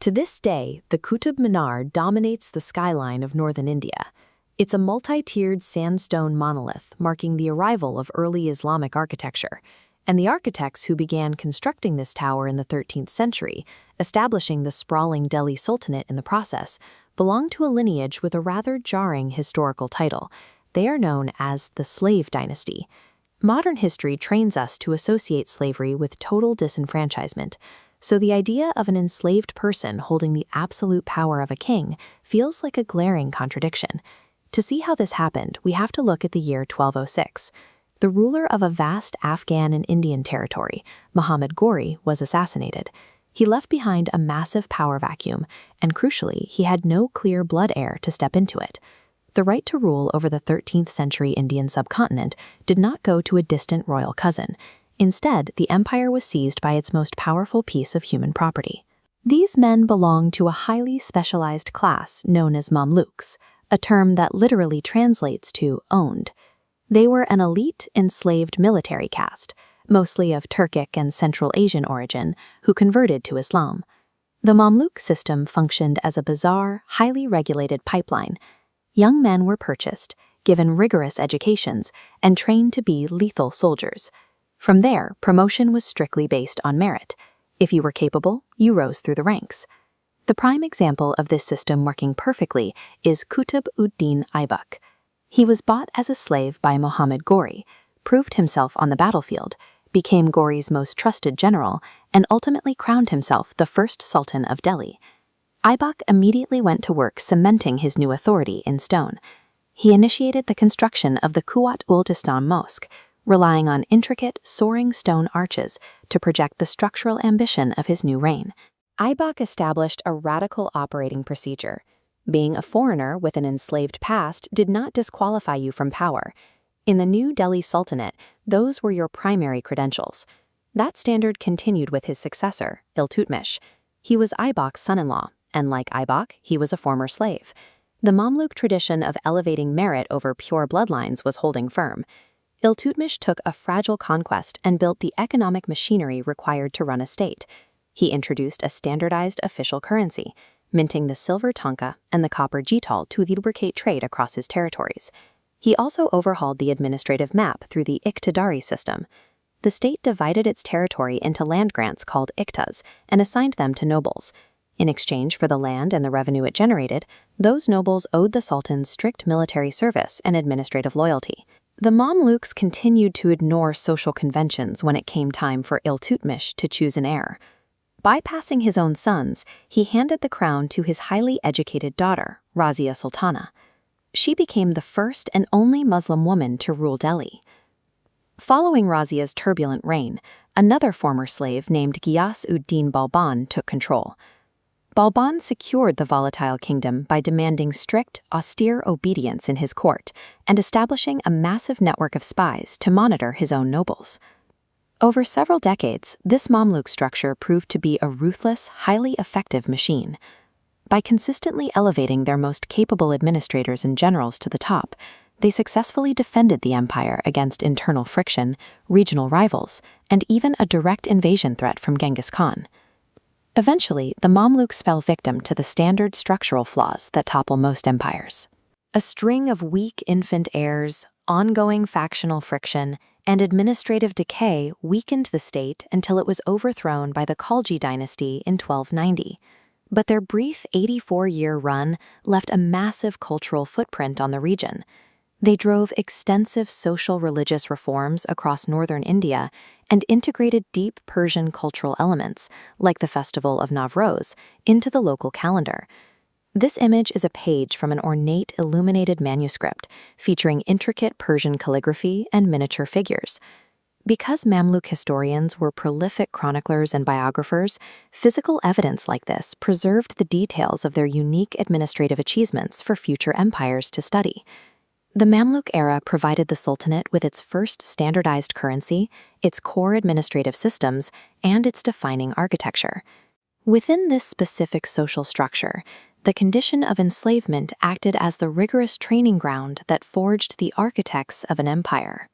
To this day, the Qutb Minar dominates the skyline of northern India. It's a multi-tiered sandstone monolith marking the arrival of early Islamic architecture, and the architects who began constructing this tower in the 13th century, establishing the sprawling Delhi Sultanate in the process, belong to a lineage with a rather jarring historical title. They are known as the Slave Dynasty. Modern history trains us to associate slavery with total disenfranchisement, so the idea of an enslaved person holding the absolute power of a king feels like a glaring contradiction. To see how this happened, we have to look at the year 1206. The ruler of a vast Afghan and Indian territory, Muhammad Ghori, was assassinated. He left behind a massive power vacuum, and crucially, he had no clear blood heir to step into it. The right to rule over the 13th century Indian subcontinent did not go to a distant royal cousin. Instead, the empire was seized by its most powerful piece of human property. These men belonged to a highly specialized class known as Mamluks, a term that literally translates to owned. They were an elite, enslaved military caste, mostly of Turkic and Central Asian origin, who converted to Islam. The Mamluk system functioned as a bizarre, highly regulated pipeline. Young men were purchased, given rigorous educations, and trained to be lethal soldiers. From there, promotion was strictly based on merit. If you were capable, you rose through the ranks. The prime example of this system working perfectly is Qutb ud-Din Aybak. He was bought as a slave by Muhammad Ghori, proved himself on the battlefield, became Ghori's most trusted general, and ultimately crowned himself the first sultan of Delhi. Aybak immediately went to work cementing his new authority in stone. He initiated the construction of the Quwat-ul-Islam Mosque, relying on intricate, soaring stone arches to project the structural ambition of his new reign. Aybak established a radical operating procedure. Being a foreigner with an enslaved past did not disqualify you from power. In the new Delhi Sultanate, those were your primary credentials. That standard continued with his successor, Iltutmish. He was Aybak's son-in-law, and like Aybak, he was a former slave. The Mamluk tradition of elevating merit over pure bloodlines was holding firm. Iltutmish took a fragile conquest and built the economic machinery required to run a state. He introduced a standardized official currency, minting the silver tanka and the copper jital to lubricate trade across his territories. He also overhauled the administrative map through the iqtidari system. The state divided its territory into land grants called iqtas and assigned them to nobles. In exchange for the land and the revenue it generated, those nobles owed the sultan strict military service and administrative loyalty. The Mamluks continued to ignore social conventions when it came time for Iltutmish to choose an heir. Bypassing his own sons, he handed the crown to his highly educated daughter, Razia Sultana. She became the first and only Muslim woman to rule Delhi. Following Razia's turbulent reign, another former slave named Ghiyas-ud-Din Balban took control. Balban secured the volatile kingdom by demanding strict, austere obedience in his court and establishing a massive network of spies to monitor his own nobles. Over several decades, this Mamluk structure proved to be a ruthless, highly effective machine. By consistently elevating their most capable administrators and generals to the top, they successfully defended the empire against internal friction, regional rivals, and even a direct invasion threat from Genghis Khan. Eventually, the Mamluks fell victim to the standard structural flaws that topple most empires. A string of weak infant heirs, ongoing factional friction, and administrative decay weakened the state until it was overthrown by the Khilji dynasty in 1290. But their brief 84-year run left a massive cultural footprint on the region. They drove extensive social-religious reforms across northern India and integrated deep Persian cultural elements, like the festival of Navroz, into the local calendar. This image is a page from an ornate illuminated manuscript featuring intricate Persian calligraphy and miniature figures. Because Mamluk historians were prolific chroniclers and biographers, physical evidence like this preserved the details of their unique administrative achievements for future empires to study. The Mamluk era provided the Sultanate with its first standardized currency, its core administrative systems, and its defining architecture. Within this specific social structure, the condition of enslavement acted as the rigorous training ground that forged the architects of an empire.